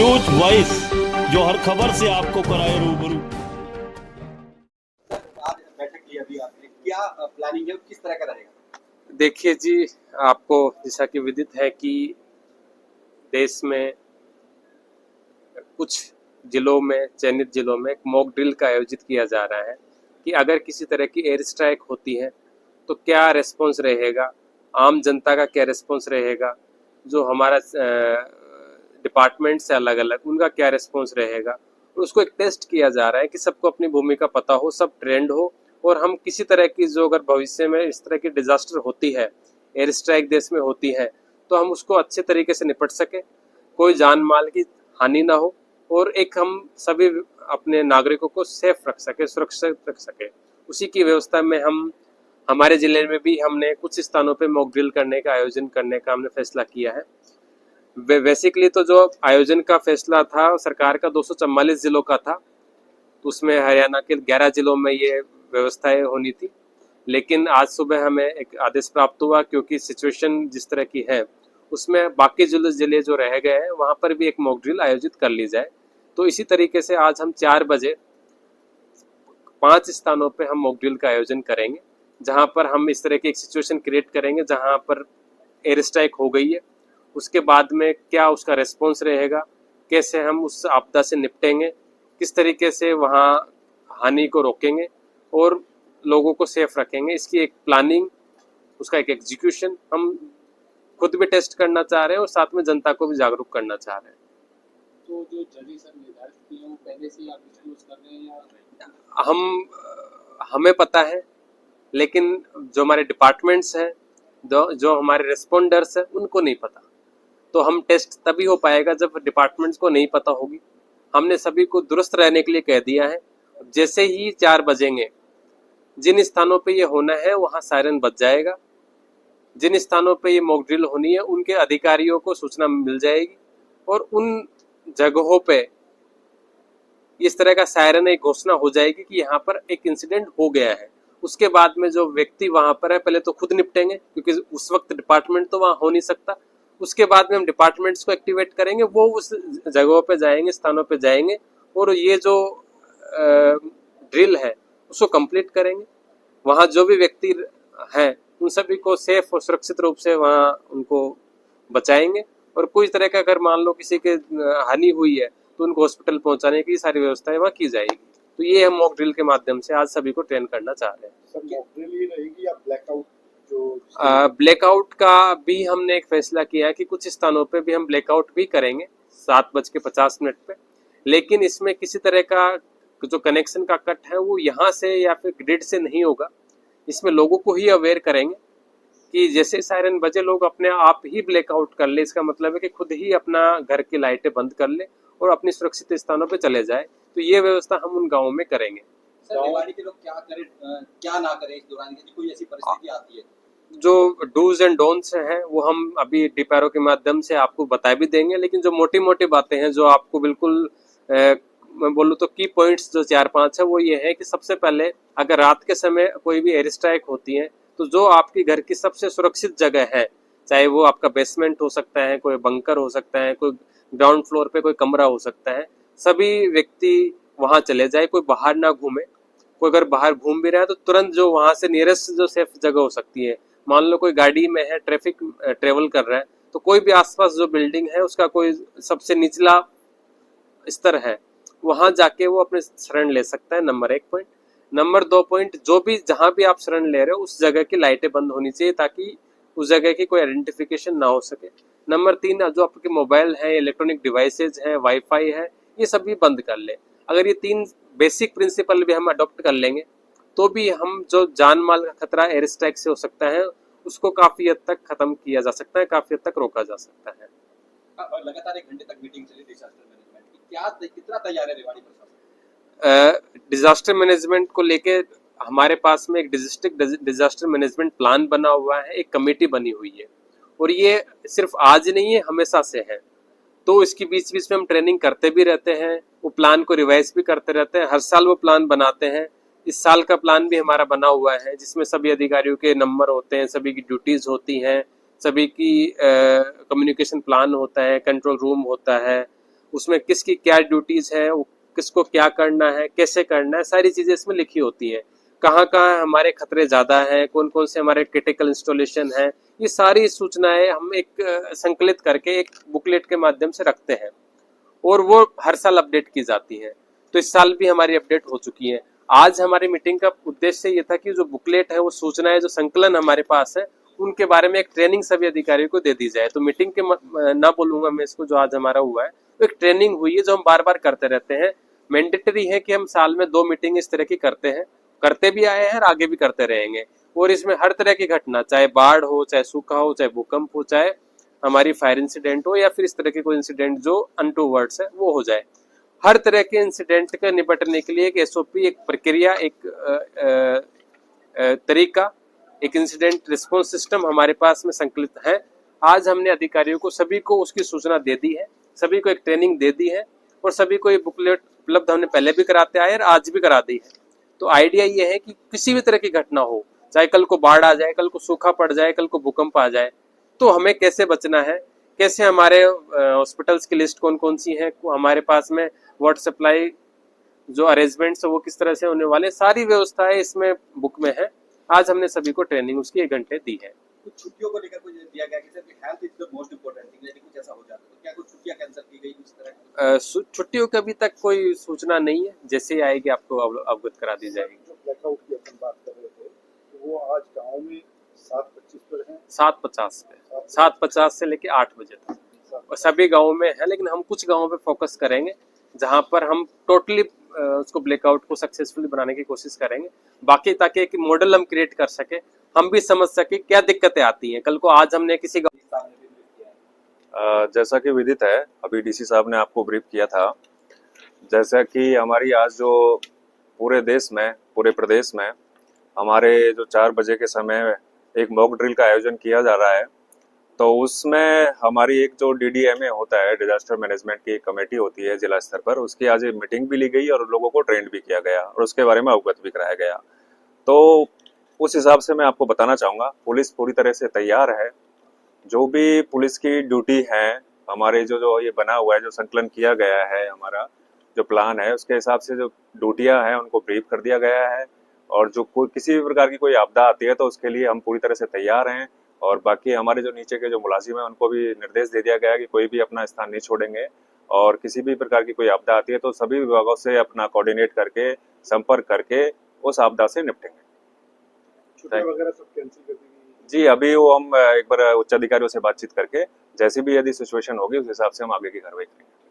News voice, जो हर खबर से आपको कराए रूबरू। आज बैठक की अभी आपने, क्या प्लानिंग है, किस तरह का रहेगा? देखिए जी, आपको जैसा कि विदित है कि देश में कुछ जिलों में, चयनित जिलों में एक मॉक ड्रिल का आयोजित किया जा रहा है कि अगर किसी तरह की एयर स्ट्राइक होती है तो क्या रेस्पॉन्स रहेगा, आम जनता का क्या रेस्पॉन्स रहेगा, जो हमारा डिपार्टमेंट से अलग अलग उनका क्या रेस्पॉन्स रहेगा। और उसको एक टेस्ट किया जा रहा है कि सबको अपनी भूमिका पता हो, सब ट्रेंड हो, और हम किसी तरह की जो अगर भविष्य में इस तरह की डिजास्टर होती है, एयर स्ट्राइक देश में होती है, तो हम उसको अच्छे तरीके से निपट सके, कोई जान माल की हानि ना हो, और एक हम सभी अपने नागरिकों को सेफ रख सके, सुरक्षित रख सके। उसी की व्यवस्था में हम हमारे जिले में भी हमने कुछ स्थानों पे मॉक ड्रिल करने का आयोजन करने का हमने फैसला किया है। बेसिकली तो जो आयोजन का फैसला था सरकार का 244 जिलों का था, तो उसमें हरियाणा के 11 जिलों में ये व्यवस्थाएं होनी थी, लेकिन आज सुबह हमें एक आदेश प्राप्त हुआ क्योंकि सिचुएशन जिस तरह की है उसमें बाकी जिले जो रह गए हैं वहां पर भी एक मॉक ड्रिल आयोजित कर ली जाए। तो इसी तरीके से आज हम 4 बजे 5 स्थानों पे हम मॉक ड्रिल का आयोजन करेंगे, जहां पर हम इस तरह की एक सिचुएशन क्रिएट करेंगे जहां पर एयर स्ट्राइक हो गई है, उसके बाद में क्या उसका रेस्पॉन्स रहेगा, कैसे हम उस आपदा से निपटेंगे, किस तरीके से वहाँ हानि को रोकेंगे और लोगों को सेफ रखेंगे। इसकी एक प्लानिंग, उसका एक एग्जीक्यूशन हम खुद भी टेस्ट करना चाह रहे हैं और साथ में जनता को भी जागरूक करना चाह रहे हैं। तो जो जगह सर निर्धारित की है वो पहले से ही आप डिस्क्लोज कर रहे हैं या हमें पता है, लेकिन जो हमारे डिपार्टमेंट्स हैं, जो हमारे रिस्पोंडर्स हैं, उनको नहीं पता। तो हम टेस्ट तभी हो पाएगा जब डिपार्टमेंट्स को नहीं पता होगी। हमने सभी को दुरुस्त रहने के लिए कह दिया है। जैसे ही 4 बजेंगे, जिन स्थानों पे ये होना है वहां सायरन बज जाएगा, जिन स्थानों पे ये मॉक ड्रिल होनी है उनके अधिकारियों को सूचना मिल जाएगी और उन जगहों पे इस तरह का सायरन एक घोषणा हो जाएगी कि यहाँ पर एक इंसिडेंट हो गया है। उसके बाद में जो व्यक्ति वहां पर है पहले तो खुद निपटेंगे, क्योंकि उस वक्त डिपार्टमेंट तो वहां हो नहीं सकता। उसके बाद में हम डिपार्टमेंट्स को एक्टिवेट करेंगे, वो उस जगहों पे जाएंगे, स्थानों पे जाएंगे और ये जो ड्रिल है उसको कंप्लीट करेंगे। वहाँ जो भी व्यक्ति हैं उन सभी को सेफ और सुरक्षित रूप से वहाँ उनको बचाएंगे, और कोई तरह का अगर मान लो किसी के हानि हुई है तो उनको हॉस्पिटल पहुंचाने की सारी व्यवस्थाएं वहाँ की जाएगी। तो ये हम मॉक ड्रिल के माध्यम से आज सभी को ट्रेन करना चाह रहे हैं। सर, मॉक ड्रिल ही रहेगी या ब्लैकआउट? ब्लैकआउट का भी हमने एक फैसला किया है कि कुछ स्थानों पे भी हम ब्लैकआउट भी करेंगे 7:50 पे, लेकिन इसमें किसी तरह का जो कनेक्शन का कट है वो यहाँ से या फिर ग्रिड से नहीं होगा। इसमें लोगों को ही अवेयर करेंगे कि जैसे सायरन बजे लोग अपने आप ही ब्लैकआउट कर ले। इसका मतलब है कि खुद ही अपना घर की लाइटें बंद कर ले और अपनी सुरक्षित स्थानों पे चले जाए। तो ये व्यवस्था हम उन गाँवों में करेंगे। सर, दिवाली के लोग क्या करें, क्या ना करें इस दौरान, यदि कोई ऐसी परिस्थिति आती है? जो डूज एंड डोंट्स हैं वो हम अभी डीपीआरओ के माध्यम से आपको बता भी देंगे, लेकिन जो मोटी मोटी बातें हैं जो आपको बिल्कुल मैं बोलूँ तो की पॉइंट्स जो 4-5 है वो ये है कि सबसे पहले अगर रात के समय कोई भी एयर स्ट्राइक होती है तो जो आपकी घर की सबसे सुरक्षित जगह है, चाहे वो आपका बेसमेंट हो सकता है, कोई बंकर हो सकता है, कोई ग्राउंड फ्लोर पे कोई कमरा हो सकता है, सभी व्यक्ति वहां चले जाए, कोई बाहर ना घूमे। कोई अगर बाहर घूम भी रहा है तो तुरंत जो वहां से नियरेस्ट जो सेफ जगह हो सकती है, मान लो कोई गाड़ी में है, ट्रैफिक ट्रेवल कर रहा है, तो कोई भी आसपास जो बिल्डिंग है उसका कोई सबसे निचला स्तर है, वहां जाके वो अपने शरण ले सकता है। Number 1 point. नंबर 2 पॉइंट, जो भी जहां भी आप शरण ले रहे हो उस जगह की लाइटें बंद होनी चाहिए ताकि उस जगह की कोई आइडेंटिफिकेशन ना हो सके। नंबर 3, जो आपके मोबाइल है, इलेक्ट्रॉनिक डिवाइसेज है, वाईफाई है, ये सभी बंद कर ले। अगर ये 3 बेसिक प्रिंसिपल भी हम अडॉप्ट कर लेंगे तो भी हम जो जान माल का खतरा एयर स्ट्राइक से हो सकता है उसको काफी हद तक खत्म किया जा सकता है, काफी हद तक रोका जा सकता है। लगातार 1 घंटे तक मीटिंग चली डिजास्टर मैनेजमेंट की, क्या कितना तैयार है रेवाड़ी प्रशासन? डिजास्टर मैनेजमेंट को लेके हमारे पास में एक डिस्ट्रिक्ट डिजास्टर मैनेजमेंट प्लान बना हुआ है, एक कमेटी बनी हुई है, और ये सिर्फ आज नहीं है, हमेशा से है। तो इसकी बीच बीच में हम ट्रेनिंग करते भी रहते हैं, वो प्लान को रिवाइज भी करते रहते हैं, हर साल वो प्लान बनाते हैं। इस साल का प्लान भी हमारा बना हुआ है जिसमें सभी अधिकारियों के नंबर होते हैं, सभी की ड्यूटीज होती हैं, सभी की कम्युनिकेशन प्लान होता है, कंट्रोल रूम होता है, उसमें किसकी क्या ड्यूटीज है, किसको क्या करना है, कैसे करना है, सारी चीजें इसमें लिखी होती हैं। कहाँ कहाँ हमारे खतरे ज्यादा हैं, कौन कौन से हमारे क्रिटिकल इंस्टॉलेशन है, ये सारी सूचनाएं हम एक संकलित करके एक बुकलेट के माध्यम से रखते हैं और वो हर साल अपडेट की जाती है। तो इस साल भी हमारी अपडेट हो चुकी है। आज हमारी मीटिंग का उद्देश्य ये था कि जो बुकलेट है, वो सूचनाएं, जो संकलन हमारे पास है, उनके बारे में एक ट्रेनिंग सभी अधिकारियों को दे दी जाए। तो मीटिंग के ना बोलूंगा मैं इसको, जो आज हमारा हुआ है वो एक ट्रेनिंग हुई है जो हम बार बार करते रहते हैं। मैंडेटरी है कि हम साल में 2 मीटिंग इस तरह की करते हैं, करते भी आए हैं और आगे भी करते रहेंगे। और इसमें हर तरह की घटना, चाहे बाढ़ हो, चाहे सूखा हो, चाहे भूकंप हो, चाहे हमारी फायर इंसिडेंट हो, या फिर इस तरह के कोई इंसिडेंट जो अनटूवर्ड्स है वो हो जाए, हर तरह के इंसिडेंट का निपटने के लिए एक एसओपी, एक प्रक्रिया, एक तरीका, एक इंसिडेंट रिस्पॉन्स सिस्टम हमारे पास में संकलित है। आज हमने अधिकारियों को सभी को उसकी सूचना दे दी है, सभी को एक ट्रेनिंग दे दी है और सभी को ये बुकलेट उपलब्ध हमने पहले भी कराते आए और आज भी करा दी है। तो आइडिया ये है कि किसी भी तरह की घटना हो, चाहे कल को बाढ़ आ जाए, कल को सूखा पड़ जाए, कल को भूकंप आ जाए, तो हमें कैसे बचना है, कैसे हमारे हॉस्पिटल्स की लिस्ट कौन कौन सी है, हमारे पास में वाटर सप्लाई जो अरेंजमेंट्स है वो किस तरह से होने वाले, सारी व्यवस्थाएं इसमें बुक में है। आज हमने सभी को ट्रेनिंग उसकी 1 घंटे दी है। कुछ छुट्टियों को लेकर कुछ दिया गया कि sir health is the most important thing, यदि कुछ ऐसा हो जाता तो क्या कुछ छुट्टियां कैंसिल की गई इस तरह? छुट्टियों की अभी तक कोई सूचना नहीं है, जैसे ही आएगी आपको अवगत करा दी जाएगी। जो ब्लैकआउट की अपन बात कर रहे थे, तो वो आज गांव में 7:25 पर है, 7:50 पे, 7:50 से लेके 8 बजे तक और सभी गाँव में है। लेकिन हम कुछ गाँव पे फोकस करेंगे जहाँ पर हम टोटली उसको ब्लैकआउट को सक्सेसफुली बनाने की कोशिश करेंगे, बाकी ताकि एक मॉडल हम क्रिएट कर सके, हम भी समझ सके क्या दिक्कतें आती हैं कल को। आज हमने किसी जैसा कि विदित है, अभी डीसी साहब ने आपको ब्रीफ किया था, जैसा कि हमारी आज जो पूरे देश में, पूरे प्रदेश में हमारे जो 4 बजे के समय एक मॉक ड्रिल का आयोजन किया जा रहा है, तो उसमें हमारी एक जो DDMA होता है, डिजास्टर मैनेजमेंट की कमेटी होती है जिला स्तर पर, उसकी आज एक मीटिंग भी ली गई और लोगों को ट्रेंड भी किया गया और उसके बारे में अवगत भी कराया गया। तो उस हिसाब से मैं आपको बताना चाहूँगा, पुलिस पूरी तरह से तैयार है। जो भी पुलिस की ड्यूटी है, हमारे जो ये बना हुआ है, जो संकलन किया गया है, हमारा जो प्लान है, उसके हिसाब से जो ड्यूटियाँ हैं उनको ब्रीफ कर दिया गया है और जो कोई किसी भी प्रकार की कोई आपदा आती है तो उसके लिए हम पूरी तरह से तैयार हैं। और बाकी हमारे जो नीचे के जो मुलाजिम हैं उनको भी निर्देश दे दिया गया है कि कोई भी अपना स्थान नहीं छोड़ेंगे और किसी भी प्रकार की कोई आपदा आती है तो सभी विभागों से अपना कोऑर्डिनेट करके, संपर्क करके उस आपदा से निपटेंगे। छुट्टियां वगैरह सब कैंसिल कर दी गई? जी, अभी वो हम एक बार उच्च अधिकारियों से बातचीत करके जैसे भी यदि सिचुएशन होगी उस हिसाब से हम आगे की कार्रवाई करेंगे।